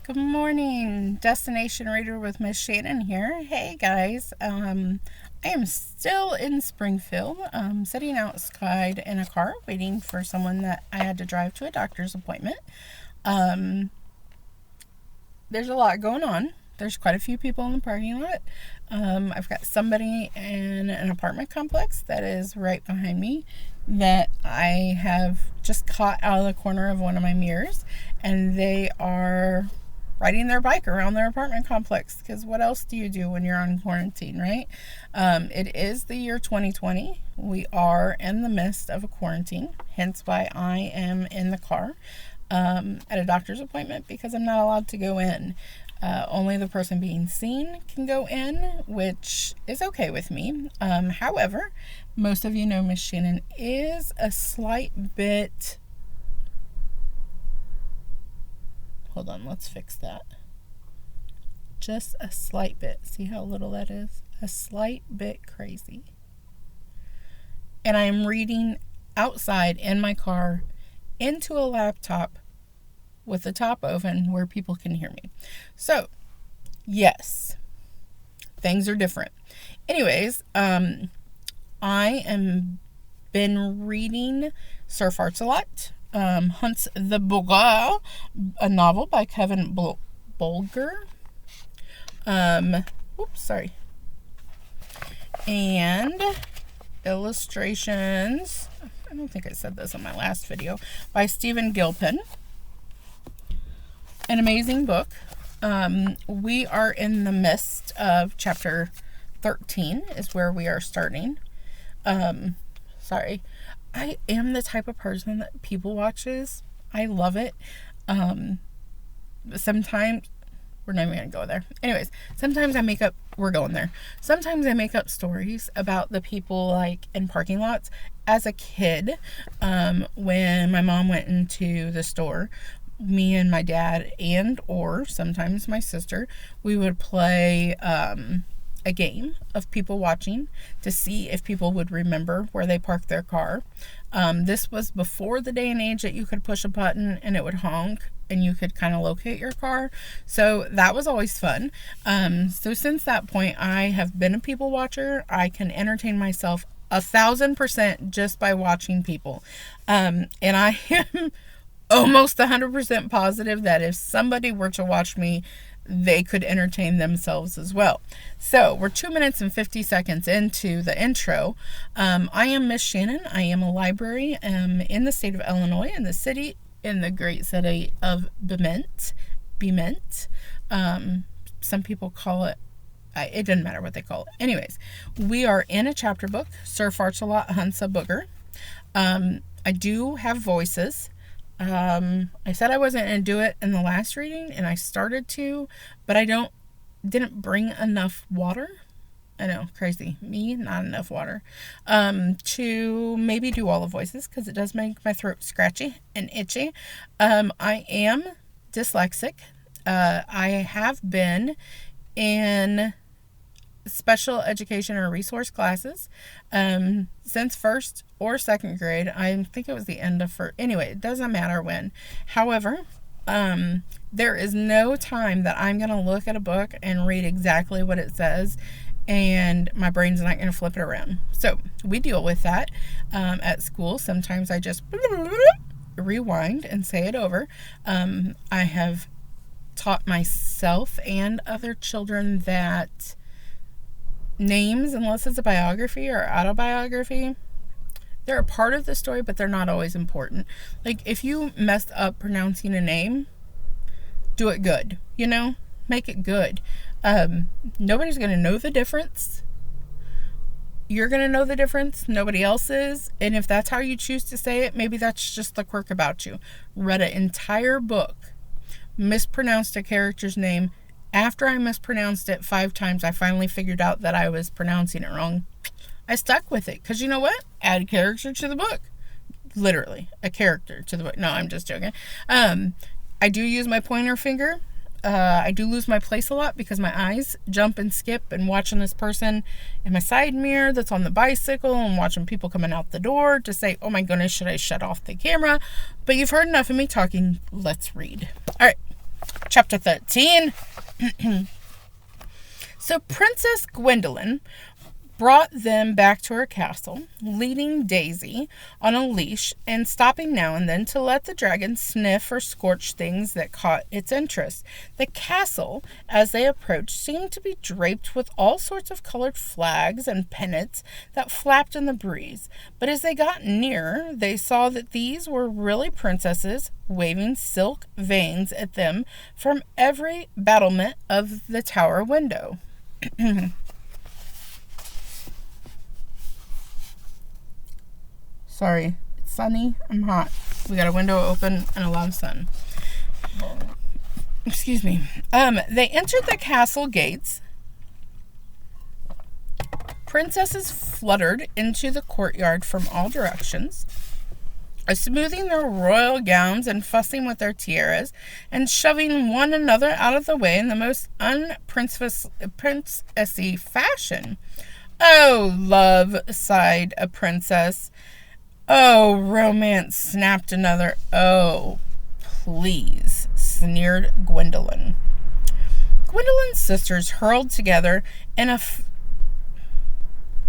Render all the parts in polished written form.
Good morning, Destination Reader with Miss Shannon here. Hey guys, I am still in Springfield, sitting outside in a car waiting for someone that I had to drive to a doctor's appointment. There's a lot going on. There's quite a few people in the parking lot. I've got somebody in an apartment complex that is right behind me that I have just caught out of the corner of one of my mirrors, and they are riding their bike around their apartment complex, because what else do you do when you're on quarantine, right? It is the year 2020. We are in the midst of a quarantine, hence why I am in the car at a doctor's appointment, because I'm not allowed to go in. Only the person being seen can go in, which is okay with me. However, most of you know Miss Shannon is a slight bit... Hold on, let's fix that. Just a slight bit. See how little that is? A slight bit crazy. And I am reading outside in my car into a laptop with the top open where people can hear me. So, yes, things are different. Anyways, I am been reading Surf Arts a lot. Hunts the Bougre, a novel by Kevin Bolger. And illustrations, I don't think I said this in my last video, by Stephen Gilpin. An amazing book. We are in the midst of chapter 13 is where we are starting. I am the type of person that people watches. I love it. Sometimes, we're not even going to go there. Anyways, sometimes I make up, we're going there. Sometimes I make up stories about the people like in parking lots. As a kid, when my mom went into the store, me and my dad or sometimes my sister, we would play a game of people watching to see if people would remember where they parked their car. This was before the day and age that you could push a button and it would honk and you could kind of locate your car. So that was always fun. So since that point, I have been a people watcher. I can entertain myself 1,000% just by watching people. And I am almost 100% positive that if somebody were to watch me, they could entertain themselves as well. So we're 2 minutes and 50 seconds into the intro. I am Miss Shannon. I am a library in the state of Illinois, in the great city of Bement. Some people call it, it doesn't matter what they call it. Anyways, we are in a chapter book, Surf Arts a Lot, Hunts a Booger. I do have voices. I said I wasn't going to do it in the last reading, and I started to, but I didn't bring enough water. I know, crazy. Me, not enough water. To maybe do all the voices, because it does make my throat scratchy and itchy. I am dyslexic. I have been in special education or resource classes since first or second grade. I think it was the end of first. Anyway, it doesn't matter when. However, there is no time that I'm going to look at a book and read exactly what it says and my brain's not going to flip it around. So we deal with that at school. Sometimes I just rewind and say it over. I have taught myself and other children that names, unless it's a biography or autobiography, they're a part of the story, but they're not always important. Like, if you messed up pronouncing a name, do it good, make it good. Nobody's going to know the difference. You're going to know the difference. Nobody else is. And if that's how you choose to say it, maybe that's just the quirk about you. Read an entire book, mispronounced a character's name. After I mispronounced it 5 times, I finally figured out that I was pronouncing it wrong. I stuck with it, because you know what? Add character to the book. Literally, a character to the book. No, I'm just joking. I do use my pointer finger. I do lose my place a lot because my eyes jump and skip and watching this person in my side mirror that's on the bicycle and watching people coming out the door to say, oh my goodness, should I shut off the camera? But you've heard enough of me talking. Let's read. All right. Chapter 13. So Princess Gwendolyn brought them back to her castle, leading Daisy on a leash and stopping now and then to let the dragon sniff or scorch things that caught its interest. The castle, as they approached, seemed to be draped with all sorts of colored flags and pennants that flapped in the breeze. But as they got nearer, they saw that these were really princesses waving silk veins at them from every battlement of the tower window. Sorry, it's sunny. I'm hot. We got a window open and a lot of sun. Excuse me. They entered the castle gates. Princesses fluttered into the courtyard from all directions, smoothing their royal gowns and fussing with their tiaras, and shoving one another out of the way in the most unprincessy fashion. "Oh, love," sighed a princess. "Oh, romance," snapped another. "Oh, please," sneered Gwendolyn. Gwendolyn's sisters hurled together in a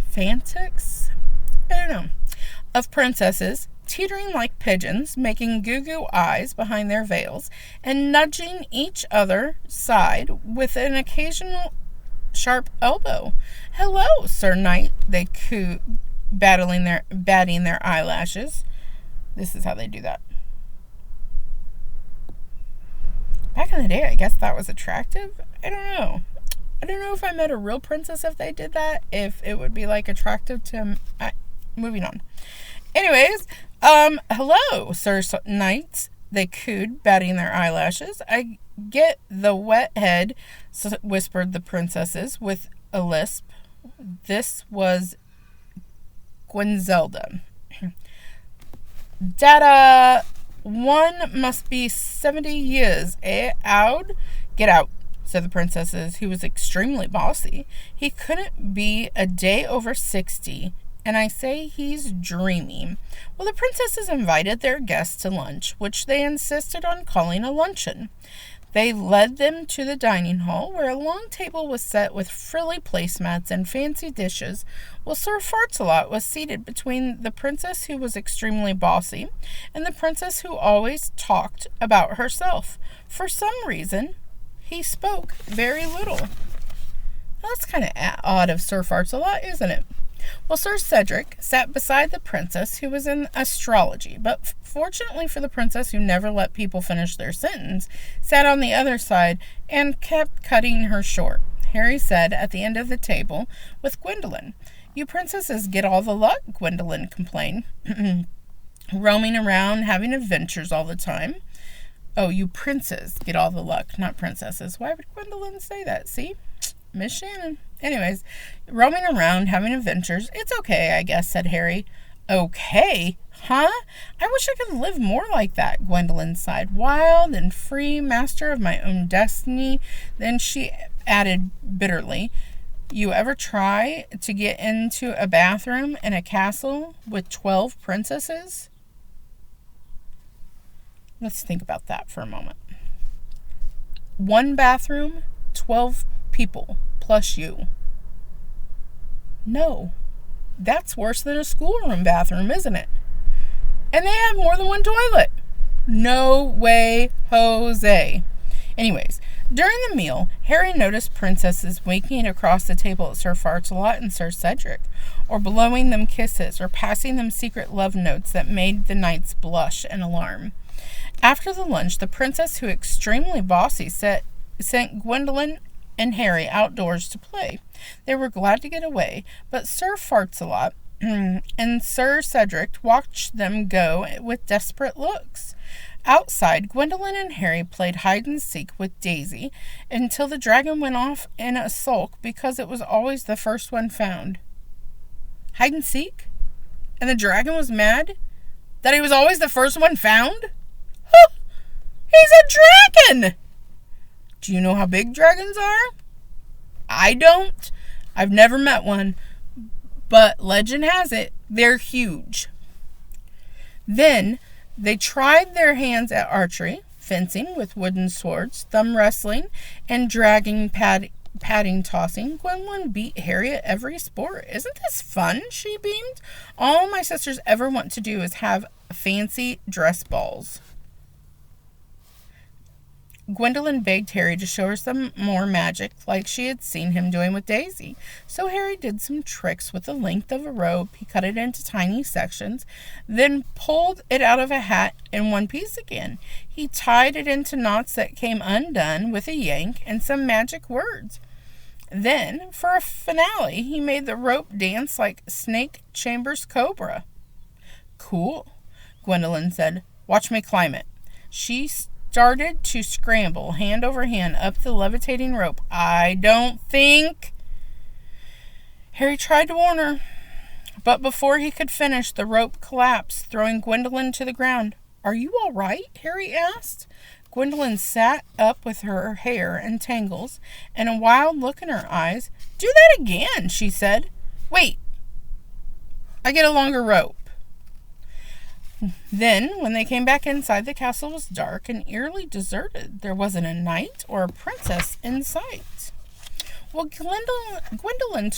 phalanx, of princesses, teetering like pigeons, making goo-goo eyes behind their veils, and nudging each other side with an occasional sharp elbow. "Hello, Sir Knight," they cooed, batting their eyelashes. This is how they do that. Back in the day, I guess that was attractive. I don't know if I met a real princess if they did that, if it would be like attractive to moving on. Anyways, hello, Sir Knights, they cooed, batting their eyelashes. "I get the wet head," whispered the princesses with a lisp. This was Gwenzelda. "Dada, one must be 70 years, eh, Aud?" "Get out," said the princesses, who was extremely bossy. "He couldn't be a day over 60, and I say he's dreamy." Well, the princesses invited their guests to lunch, which they insisted on calling a luncheon. They led them to the dining hall, where a long table was set with frilly placemats and fancy dishes, while Sir Fartsalot was seated between the princess who was extremely bossy and the princess who always talked about herself. For some reason, he spoke very little. That's kind of odd of Sir Fartsalot, isn't it? Well, Sir Cedric sat beside the princess who was in astrology, but fortunately for the princess, who never let people finish their sentence, sat on the other side and kept cutting her short. Harry said at the end of the table with Gwendolyn. "You princesses get all the luck," Gwendolyn complained. "Roaming around, having adventures all the time." "Oh, you princes get all the luck, not princesses." Why would Gwendolyn say that? See? Miss Shannon. Anyways, "roaming around, having adventures. It's okay, I guess," said Harry. "Okay? Huh? I wish I could live more like that," Gwendolyn sighed. "Wild and free, master of my own destiny." Then she added bitterly, "You ever try to get into a bathroom in a castle with 12 princesses? Let's think about that for a moment. One bathroom, 12 people, plus you. No. That's worse than a schoolroom bathroom, isn't it? And they have more than one toilet. No way, Jose. Anyways, during the meal, Harry noticed princesses winking across the table at Sir Fartsalot and Sir Cedric, or blowing them kisses, or passing them secret love notes that made the knights blush in alarm. After the lunch, the princess, who extremely bossy, sent Gwendolyn and Harry outdoors to play. They were glad to get away, but Sir Fartsalot and Sir Cedric watched them go with desperate looks. Outside, Gwendolyn and Harry played hide-and-seek with Daisy until the dragon went off in a sulk because it was always the first one found. Hide-and-seek? And the dragon was mad that he was always the first one found? Huh, he's a dragon! Do you know how big dragons are? I don't. I've never met one. But legend has it, they're huge. Then they tried their hands at archery, fencing with wooden swords, thumb wrestling, and dragging padding tossing. Gwendolyn beat Harry at every sport. Isn't this fun? She beamed. All my sisters ever want to do is have fancy dress balls. Gwendolyn begged Harry to show her some more magic like she had seen him doing with Daisy. So Harry did some tricks with the length of a rope. He cut it into tiny sections, then pulled it out of a hat in one piece again. He tied it into knots that came undone with a yank and some magic words. Then, for a finale, he made the rope dance like Snake Chamber's cobra. Cool, Gwendolyn said. Watch me climb it. She started to scramble, hand over hand, up the levitating rope. I don't think... Harry tried to warn her, but before he could finish, the rope collapsed, throwing Gwendolyn to the ground. Are you all right? Harry asked. Gwendolyn sat up with her hair in tangles and a wild look in her eyes. Do that again, she said. Wait, I get a longer rope. Then, when they came back inside, the castle was dark and eerily deserted. There wasn't a knight or a princess in sight. Well, Gwendolyn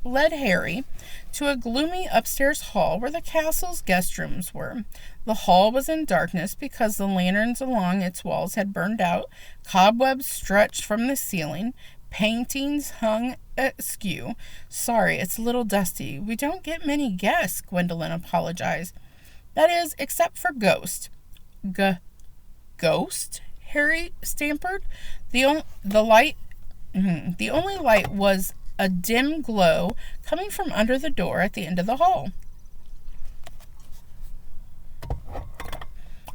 led Harry to a gloomy upstairs hall where the castle's guest rooms were. The hall was in darkness because the lanterns along its walls had burned out. Cobwebs stretched from the ceiling. Paintings hung askew. Sorry, it's a little dusty. We don't get many guests, Gwendolyn apologized. That is, except for Ghost. Ghost? Harry stammered. The only light was a dim glow coming from under the door at the end of the hall.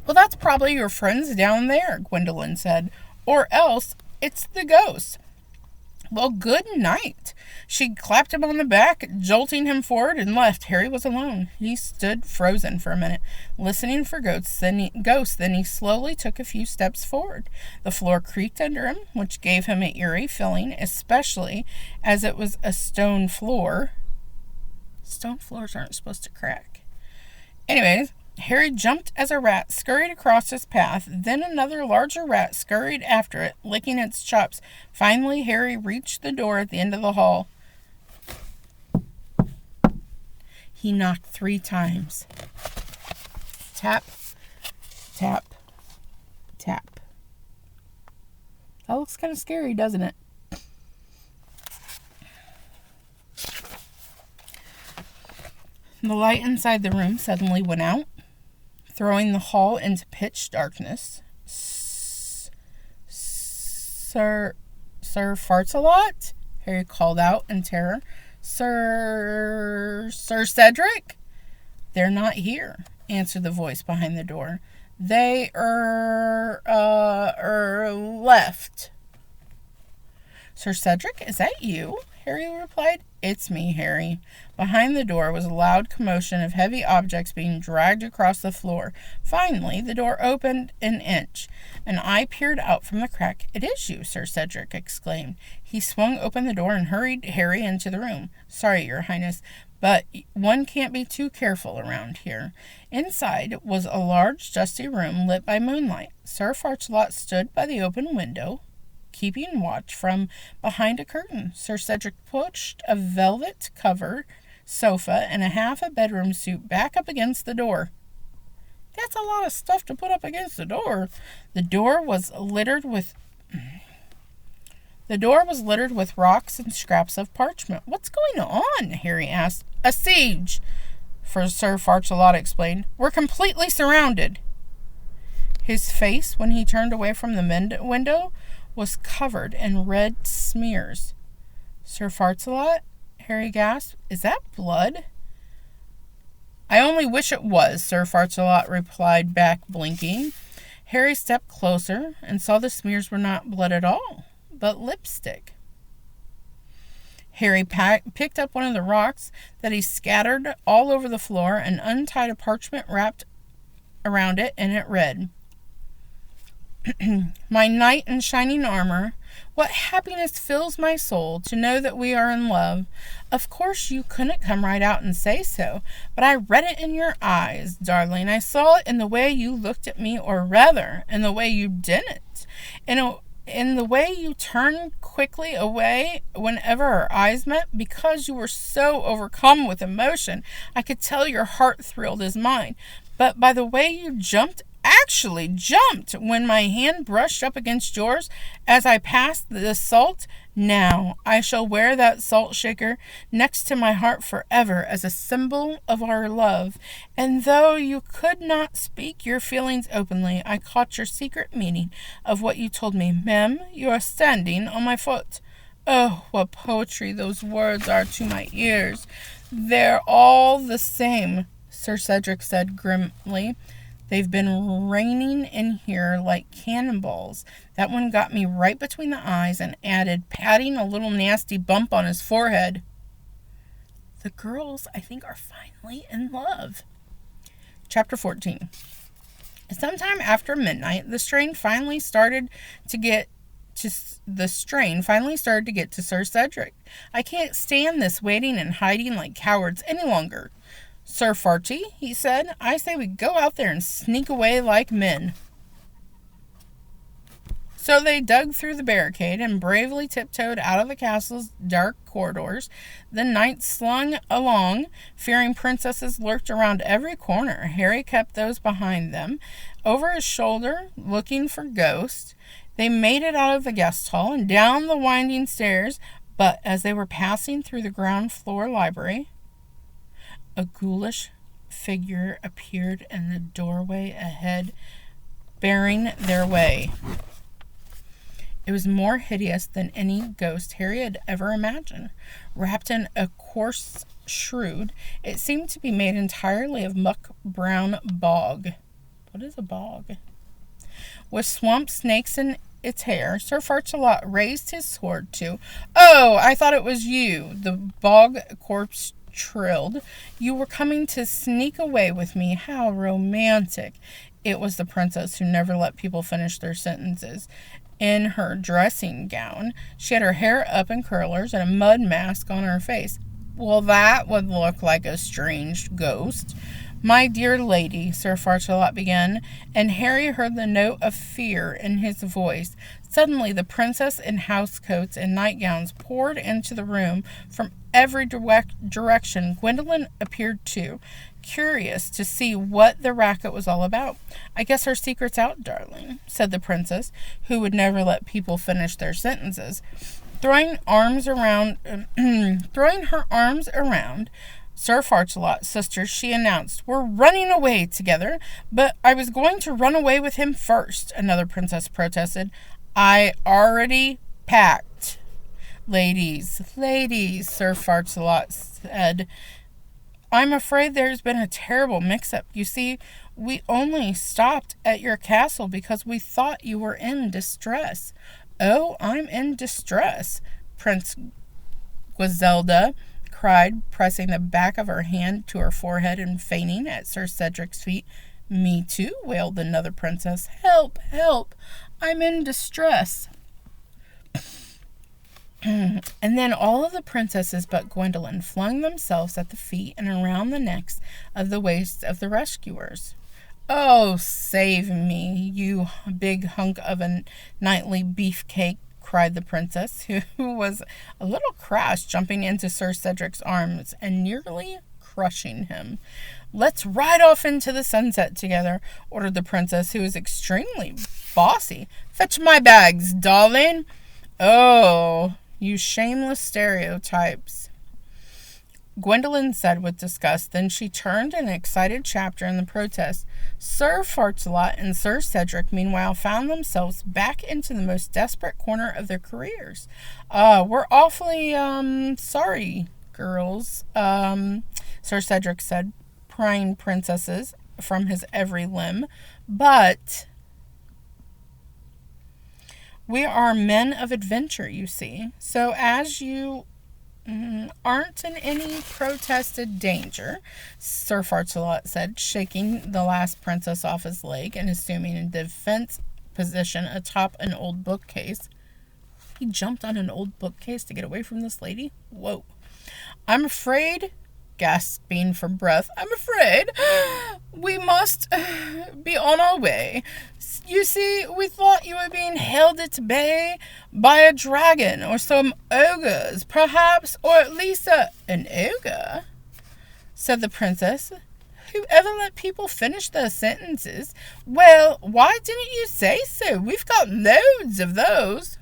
Well, that's probably your friends down there, Gwendolyn said. Or else it's the ghost. Well, good night. She clapped him on the back, jolting him forward, and left. Harry was alone. He stood frozen for a minute, listening for ghosts. Then he slowly took a few steps forward. The floor creaked under him, which gave him an eerie feeling, especially as it was a stone floor. Stone floors aren't supposed to crack. Anyways, Harry jumped as a rat scurried across his path. Then another larger rat scurried after it, licking its chops. Finally, Harry reached the door at the end of the hall. He knocked 3 times. Tap, tap, tap. That looks kind of scary, doesn't it? The light inside the room suddenly went out, throwing the hall into pitch darkness. Sir Farts-a-Lot? Harry called out in terror. Sir Cedric? They're not here, answered the voice behind the door. They left. Sir Cedric, is that you? Harry replied. It's me, Harry. Behind the door was a loud commotion of heavy objects being dragged across the floor. Finally, the door opened an inch. An eye peered out from the crack. It is you, Sir Cedric exclaimed. He swung open the door and hurried Harry into the room. Sorry, Your Highness, but one can't be too careful around here. Inside was a large, dusty room lit by moonlight. Sir Farts-a-Lot stood by the open window, keeping watch from behind a curtain. Sir Cedric pushed a velvet-covered sofa and half a bedroom suit back up against the door. That's a lot of stuff to put up against the door. The door was littered with rocks and scraps of parchment. What's going on? Harry asked. A siege, for Sir Farts-a-Lot explained. We're completely surrounded. His face, when he turned away from the window, was covered in red smears. Sir Farts-a-Lot? Harry gasped. Is that blood? I only wish it was, Sir Farts-a-Lot replied back, blinking. Harry stepped closer and saw the smears were not blood at all, but lipstick. Harry picked up one of the rocks that he scattered all over the floor and untied a parchment wrapped around it, and it read, My knight in shining armor, What happiness fills my soul to know that we are in love. Of course you couldn't come right out and say so, but I read it in your eyes, darling. I saw it in the way you looked at me, or rather, in the way you didn't. In the way you turned quickly away whenever our eyes met, because you were so overcome with emotion. I could tell your heart thrilled as mine. But by the way you actually jumped when my hand brushed up against yours as I passed the salt. Now I shall wear that salt shaker next to my heart forever as a symbol of our love. And though you could not speak your feelings openly, I caught your secret meaning of what you told me. Mem, you are standing on my foot. Oh, what poetry those words are to my ears. They're all the same, Sir Cedric said grimly. They've been raining in here like cannonballs. That one got me right between the eyes and added, patting a little nasty bump on his forehead. The girls, I think, are finally in love. Chapter 14. Sometime after midnight, the strain finally started to get to Sir Cedric. I can't stand this waiting and hiding like cowards any longer. Sir Farty, he said, I say we go out there and sneak away like men. So they dug through the barricade and bravely tiptoed out of the castle's dark corridors. The knights slung along, fearing princesses lurked around every corner. Harry kept those behind them, over his shoulder, looking for ghosts. They made it out of the guest hall and down the winding stairs, but as they were passing through the ground floor library, a ghoulish figure appeared in the doorway ahead, barring their way. It was more hideous than any ghost Harry had ever imagined. Wrapped in a coarse shroud, it seemed to be made entirely of muck-brown bog. What is a bog? With swamp snakes in its hair, Sir Farcelot raised his sword to. Oh, I thought it was you, the bog corpse trilled. You were coming to sneak away with me. How romantic. It was the princess who never let people finish their sentences. In her dressing gown, she had her hair up in curlers and a mud mask on her face. Well, that would look like a strange ghost. My dear lady, Sir Farcelot began, and Harry heard the note of fear in his voice. Suddenly, the princess in housecoats and nightgowns poured into the room from every direction. Gwendolen appeared too, curious to see what the racket was all about. I guess her secret's out, darling, said the princess, who would never let people finish their sentences. Throwing her arms around Sir Farcelot's sister, she announced, We're running away together, but I was going to run away with him first, another princess protested. I already packed. Ladies, Sir Farcelot said, I'm afraid there's been a terrible mix-up. You see, we only stopped at your castle because we thought you were in distress. Oh, I'm in distress, Prince Griselda cried, pressing the back of her hand to her forehead and fainting at Sir Cedric's feet. Me too, wailed another princess. Help, help, I'm in distress. And then all of the princesses but Gwendolen flung themselves at the feet and around the necks of the waists of the rescuers. Oh, save me, you big hunk of a knightly beefcake, cried the princess, who was a little crash, jumping into Sir Cedric's arms and nearly crushing him. Let's ride off into the sunset together, ordered the princess, who was extremely bossy. Fetch my bags, darling. Oh, you shameless stereotypes, Gwendolen said with disgust. Then she turned an excited chapter in the protest. Sir Farcelot and Sir Cedric, meanwhile, found themselves back into the most desperate corner of their careers. We're awfully, sorry, girls, Sir Cedric said, prying princesses from his every limb, but we are men of adventure, you see. So as you aren't in any protested danger, Sir Farcelot said, shaking the last princess off his leg and assuming a defense position atop an old bookcase. He jumped on an old bookcase to get away from this lady. Whoa. I'm afraid, gasping for breath, I'm afraid we must be on our way. You see, we thought you were being held at bay by a dragon or some ogres, perhaps, or at least an ogre, said the princess. Whoever let people finish their sentences? Well, why didn't you say so? We've got loads of those.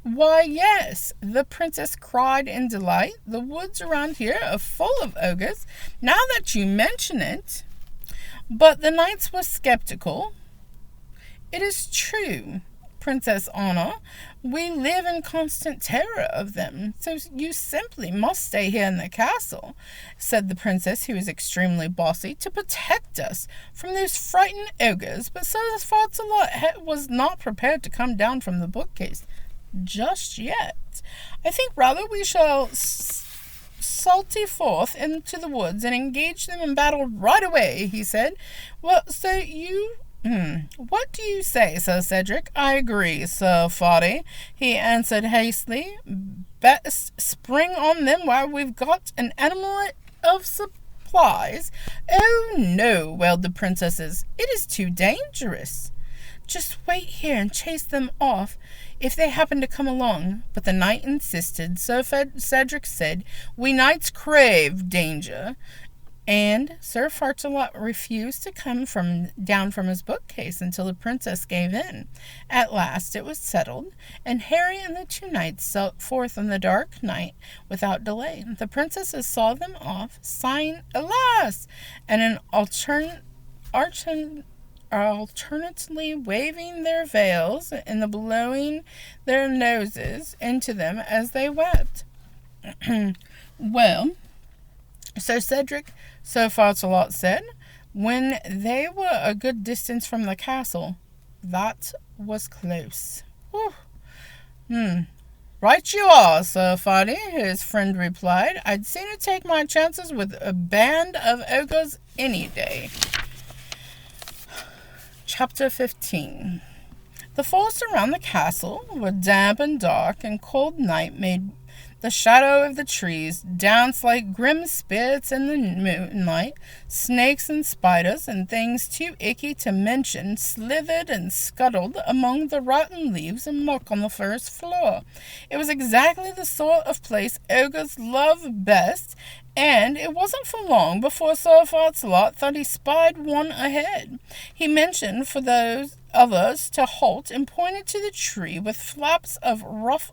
Why, yes, the princess cried in delight. The woods around here are full of ogres, now that you mention it. But the knights were skeptical. It is true, Princess Anna. We live in constant terror of them, so you simply must stay here in the castle, said the princess, who was extremely bossy, to protect us from those frightened ogres. But Sir Fartsalot was not prepared to come down from the bookcase just yet. I think rather we shall salty forth into the woods and engage them in battle right away, he said. Well, so you... What do you say, Sir Cedric? I agree, Sir Foddy, he answered hastily. Best spring on them while we've got an animal of supplies. Oh, no, wailed the princesses. It is too dangerous. Just wait here and chase them off if they happen to come along. But the knight insisted. Sir Cedric said, we knights crave danger. And Sir Fartsalot refused to come down from his bookcase until the princess gave in. At last it was settled, and Harry and the two knights set forth on the dark night without delay. The princesses saw them off, sighing, alas, and alternately waving their veils and blowing their noses into them as they wept. Well, Sir Cedric, Sir Fartsalot said, when they were a good distance from the castle, that was close. Right you are, Sir Foddy, his friend replied. I'd sooner take my chances with a band of ogres any day. Chapter 15. The forests around the castle were damp and dark, and cold night made the shadow of the trees dance like grim spirits in the moonlight. Snakes and spiders and things too icky to mention slithered and scuttled among the rotten leaves and muck on the first floor. It was exactly the sort of place ogres love best, and it wasn't for long before Sir Fartsalot thought he spied one ahead. He motioned for those others to halt and pointed to the tree with flaps of rough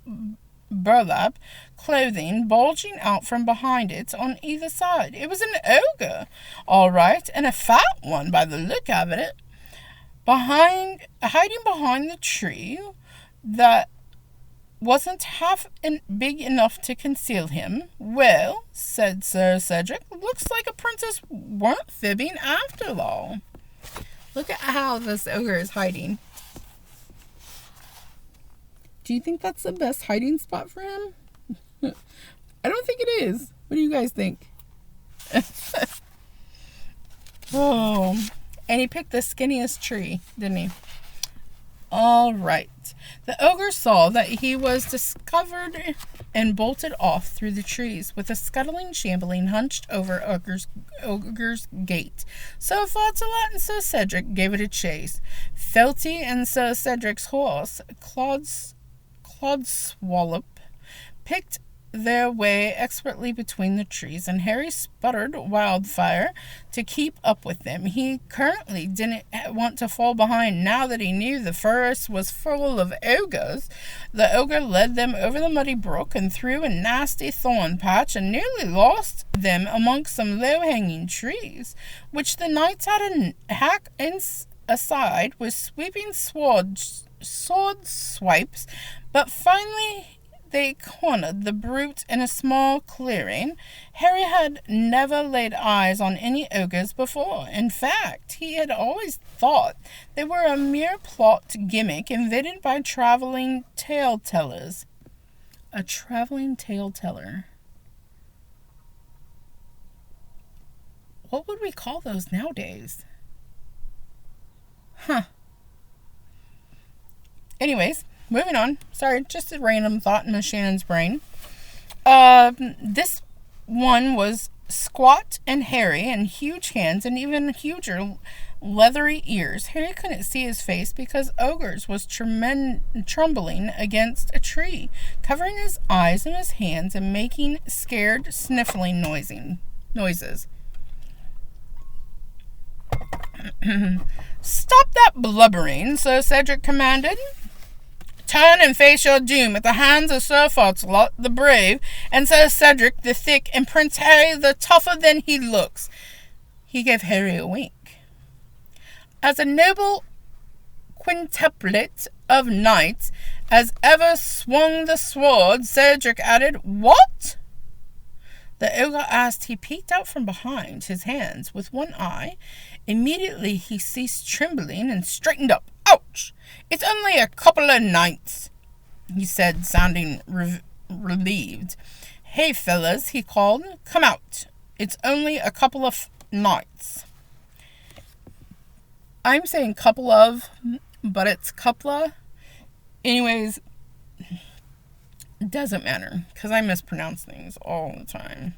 burlap clothing bulging out from behind it on either side. It was an ogre, all right, and a fat one by the look of it. Hiding behind the tree that wasn't half big enough to conceal him. Well, said Sir Cedric, looks like a princess weren't fibbing after all. Look at how this ogre is hiding. Do you think that's the best hiding spot for him? I don't think it is. What do you guys think? Oh, and he picked the skinniest tree, didn't he? All right. The ogre saw that he was discovered and bolted off through the trees with a scuttling shambling hunched over ogre's gate. So Fartsalot and Sir Cedric gave it a chase. Felty and Sir Cedric's horse, Clodswallop, picked their way expertly between the trees, and Harry sputtered wildfire to keep up with them. He currently didn't want to fall behind now that he knew the forest was full of ogres. The ogre led them over the muddy brook and through a nasty thorn patch and nearly lost them amongst some low-hanging trees, which the knights had to hack aside with sweeping sword swipes, but finally they cornered the brute in a small clearing. Harry had never laid eyes on any ogres before. In fact, he had always thought they were a mere plot gimmick invented by traveling tale-tellers. A traveling tale-teller. What would we call those nowadays? Anyways, moving on. Sorry, just a random thought in Shannon's brain. This one was squat and hairy and huge hands and even huger leathery ears. Harry couldn't see his face because Ogres was trembling against a tree, covering his eyes and his hands and making scared sniffling noises. Stop that blubbering, Sir Cedric commanded. Turn and face your doom at the hands of Sir Faucelot the brave, and Sir Cedric the thick, and Prince Harry the tougher than he looks. He gave Harry a wink. As a noble quintuplet of knights as ever swung the sword, Cedric added, What? The ogre asked. He peeked out from behind his hands with one eye. Immediately he ceased trembling and straightened up. Ouch! It's only a couple of nights, he said, sounding relieved. Hey, fellas, he called. Come out. It's only a couple of nights. I'm saying couple of, but it's coupla. Anyways, it doesn't matter, because I mispronounce things all the time.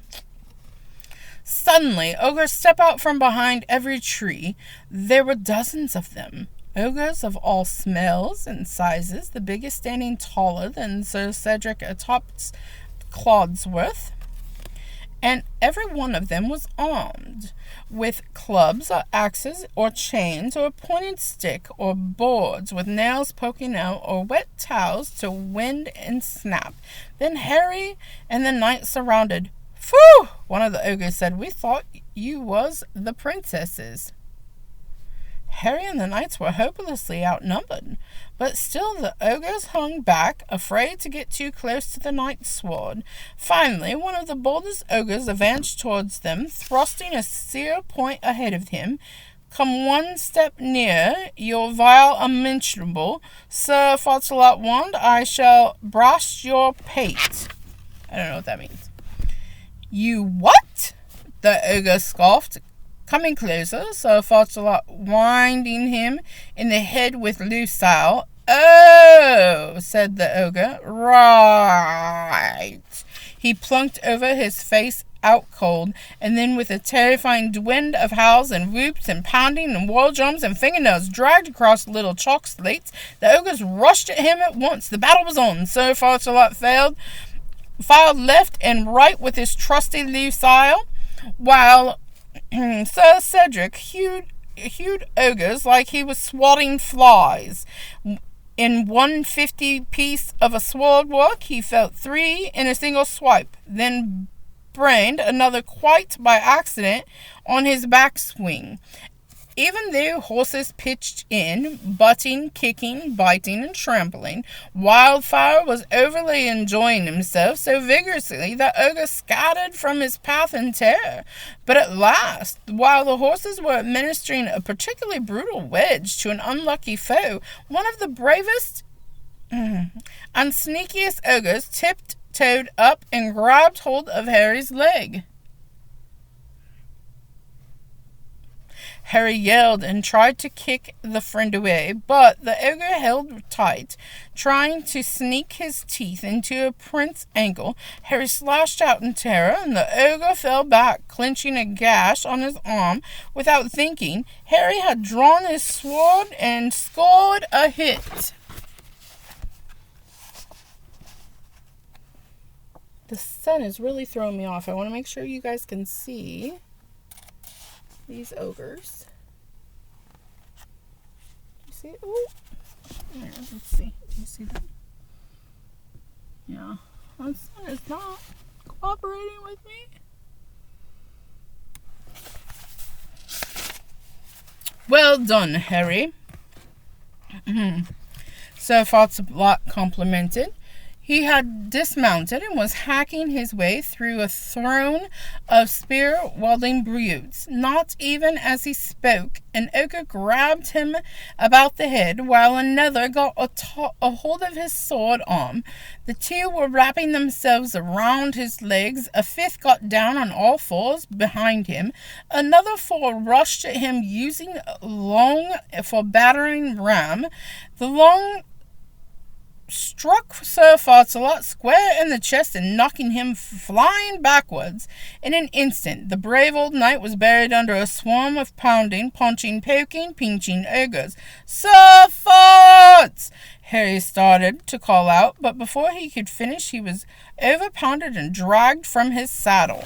Suddenly, ogres stepped out from behind every tree. There were dozens of them. Ogres of all smells and sizes, the biggest standing taller than Sir Cedric atop Clodsworth. And every one of them was armed with clubs or axes or chains or a pointed stick or boards with nails poking out or wet towels to wind and snap. Then Harry and the knight surrounded. Phew! One of the ogres said, We thought you was the princesses. Harry and the knights were hopelessly outnumbered, but still the ogres hung back, afraid to get too close to the knight's sword. Finally, one of the boldest ogres advanced towards them, thrusting a sear point ahead of him. Come one step near, your vile unmentionable, Sir Faucelot wand, I shall brash your pate. I don't know what that means. You what? The ogre scoffed. Coming closer, Sir Faucelot winding him in the head with Lucille. Oh, said the ogre. Right. He plunked over his face out cold, and then with a terrifying wind of howls and whoops and pounding and war drums and fingernails dragged across little chalk slates, the ogres rushed at him at once. The battle was on. Sir Faucelot filed left and right with his trusty Lucille, while Sir Cedric hewed ogres like he was swatting flies. In 150 piece of a sword work, he felt 3 in a single swipe, then brained another quite by accident on his backswing. Even though horses pitched in, butting, kicking, biting, and trampling, Wildfire was overly enjoying himself so vigorously that ogre scattered from his path in terror. But at last, while the horses were administering a particularly brutal wedge to an unlucky foe, one of the bravest and sneakiest ogres tiptoed up and grabbed hold of Harry's leg. Harry yelled and tried to kick the friend away, but the ogre held tight, trying to sneak his teeth into a prince's ankle. Harry slashed out in terror, and the ogre fell back, clenching a gash on his arm. Without thinking, Harry had drawn his sword and scored a hit. The sun is really throwing me off. I want to make sure you guys can see these ogres. You see? Ooh. Here, let's see. You see that? Yeah. The sun is not cooperating with me. Well done, Harry. Sir Faucelot complimented. He had dismounted and was hacking his way through a throng of spear-wielding brutes. Not even as he spoke, an ogre grabbed him about the head, while another got a hold of his sword arm. The two were wrapping themselves around his legs. A fifth got down on all fours behind him. Another four rushed at him using long for battering ram. The long struck Sir Faucelot square in the chest and knocking him flying backwards. In an instant, the brave old knight was buried under a swarm of pounding, punching, poking, pinching ogres. Sir Fauce! Harry started to call out, but before he could finish, he was overpounded and dragged from his saddle.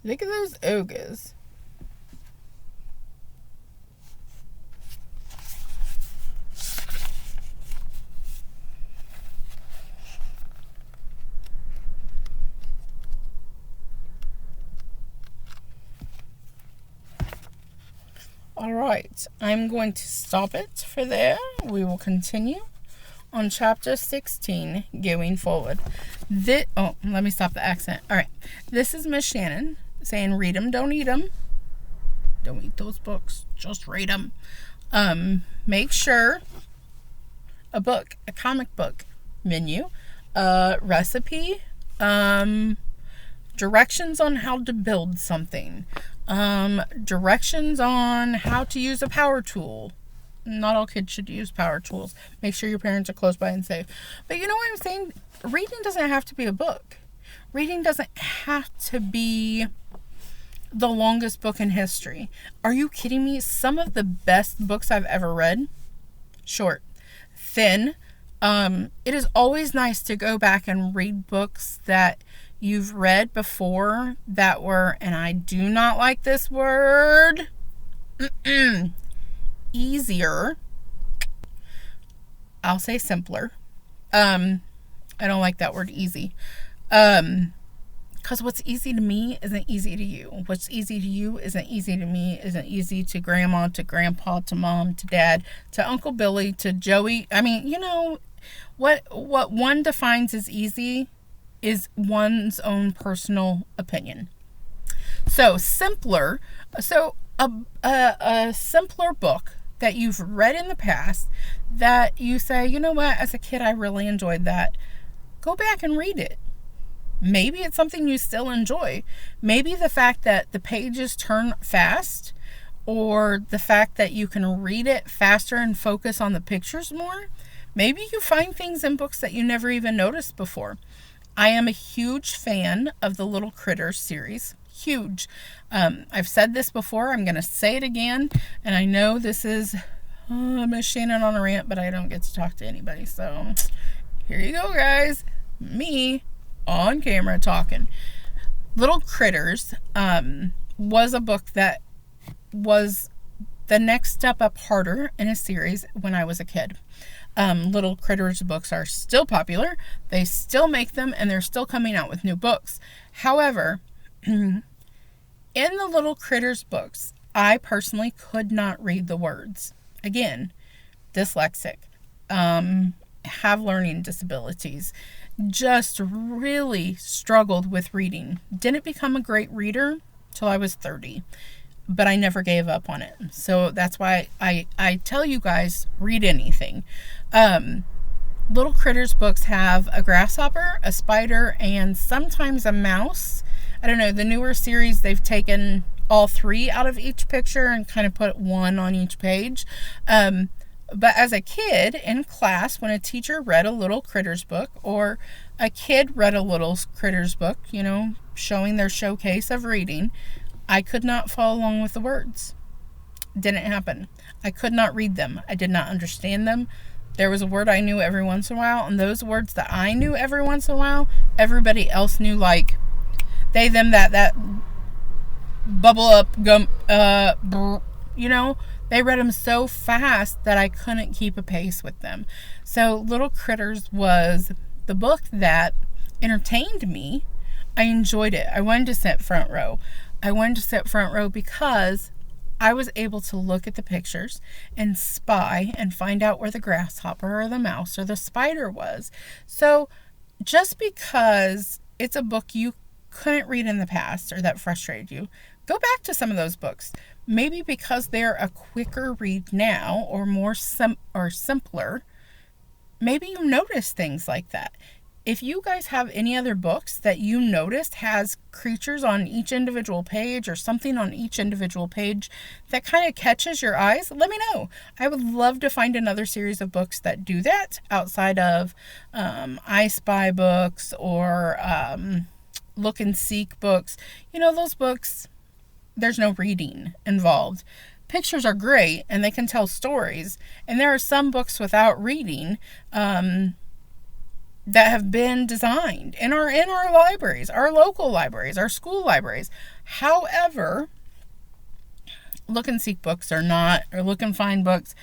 Look at those ogres. All right, I'm going to stop it for there. We will continue on chapter 16 going forward. Let me stop the accent. All right, this is Miss Shannon saying read them, don't eat them. Don't eat those books, just read them. Make sure a comic book menu, recipe, directions on how to build something, directions on how to use a power tool. Not all kids should use power tools. Make sure your parents are close by and safe. But you know what I'm saying? Reading doesn't have to be a book. Reading doesn't have to be the longest book in history. Are you kidding me? Some of the best books I've ever read, short, thin. It is always nice to go back and read books that you've read before that were, and I do not like this word, easier. I'll say simpler. I don't like that word easy. Because what's easy to me isn't easy to you. What's easy to you isn't easy to me, isn't easy to grandma, to grandpa, to mom, to dad, to Uncle Billy, to Joey. I mean, you know, what one defines as easy is one's own personal opinion. So simpler. So a simpler book that you've read in the past that you say, you know what, as a kid I really enjoyed that. Go back and read it. Maybe it's something you still enjoy. Maybe the fact that the pages turn fast, or the fact that you can read it faster and focus on the pictures more. Maybe you find things in books that you never even noticed before. I am a huge fan of the Little Critters series. Huge. I've said this before. I'm going to say it again. And I know this is Miss Shannon on a rant, but I don't get to talk to anybody. So here you go, guys. Me on camera talking. Little Critters was a book that was the next step up harder in a series when I was a kid. Little Critters books are still popular. They still make them, and they're still coming out with new books. However, in the Little Critters books, I personally could not read the words. Again, dyslexic, have learning disabilities, just really struggled with reading. Didn't become a great reader till I was 30. But I never gave up on it. So that's why I tell you guys, read anything. Little Critters books have a grasshopper, a spider, and sometimes a mouse. I don't know, the newer series, they've taken all three out of each picture and kind of put one on each page. But as a kid in class, when a teacher read a Little Critters book, or a kid read a Little Critters book, you know, showing their showcase of reading, I could not follow along with the words. Didn't happen. I could not read them. I did not understand them. There was a word I knew every once in a while, and those words that I knew every once in a while, everybody else knew, like they, them, that bubble up, gum, you know, they read them so fast that I couldn't keep a pace with them. So Little Critters was the book that entertained me. I enjoyed it. I wanted to sit front row. I wanted to sit front row because I was able to look at the pictures and spy and find out where the grasshopper or the mouse or the spider was. So just because it's a book you couldn't read in the past or that frustrated you, go back to some of those books. Maybe because they're a quicker read now or more simpler, maybe you notice things like that. If you guys have any other books that you noticed has creatures on each individual page or something on each individual page that kind of catches your eyes, let me know. I would love to find another series of books that do that outside of I Spy books or Look and Seek books. You know, those books, there's no reading involved. Pictures are great and they can tell stories. And there are some books without reading that have been designed in our libraries, our local libraries, our school libraries. However, Look and Seek books are not, or Look and Find books,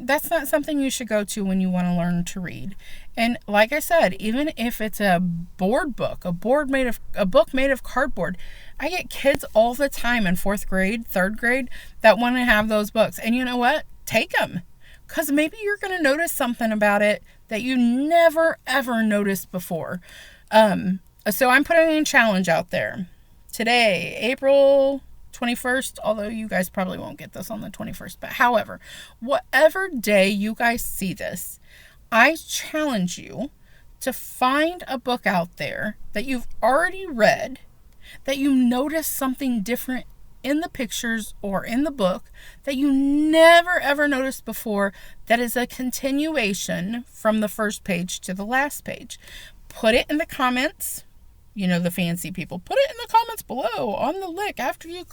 that's not something you should go to when you want to learn to read. And like I said, even if it's a board book, a book made of cardboard, I get kids all the time in 4th grade, 3rd grade that want to have those books. And you know what? Take them. Because maybe you're going to notice something about it that you never, ever noticed before. So I'm putting a challenge out there. Today, April 21st, although you guys probably won't get this on the 21st. But however, whatever day you guys see this, I challenge you to find a book out there that you've already read, that you notice something different in the pictures or in the book that you never ever noticed before, that is a continuation from the first page to the last page. Put it in the comments. You know, the fancy people. Put it in the comments below on the link after you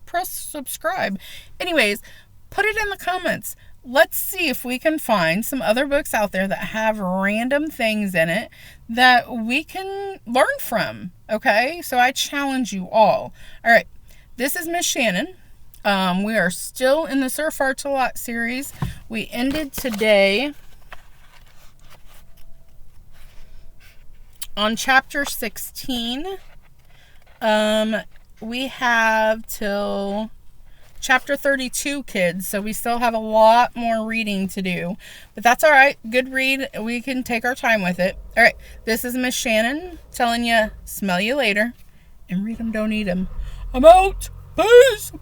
press subscribe. Anyways, put it in the comments. Let's see if we can find some other books out there that have random things in it that we can learn from. Okay? So I challenge you all. All right. This is Miss Shannon. We are still in the Surf Arts a Lot series. We ended today on chapter 16. We have till chapter 32, kids, so we still have a lot more reading to do, but that's all right. Good read. We can take our time with it. All right, this is Miss Shannon telling you, smell you later, and read them, don't eat them. I'm out. Peace.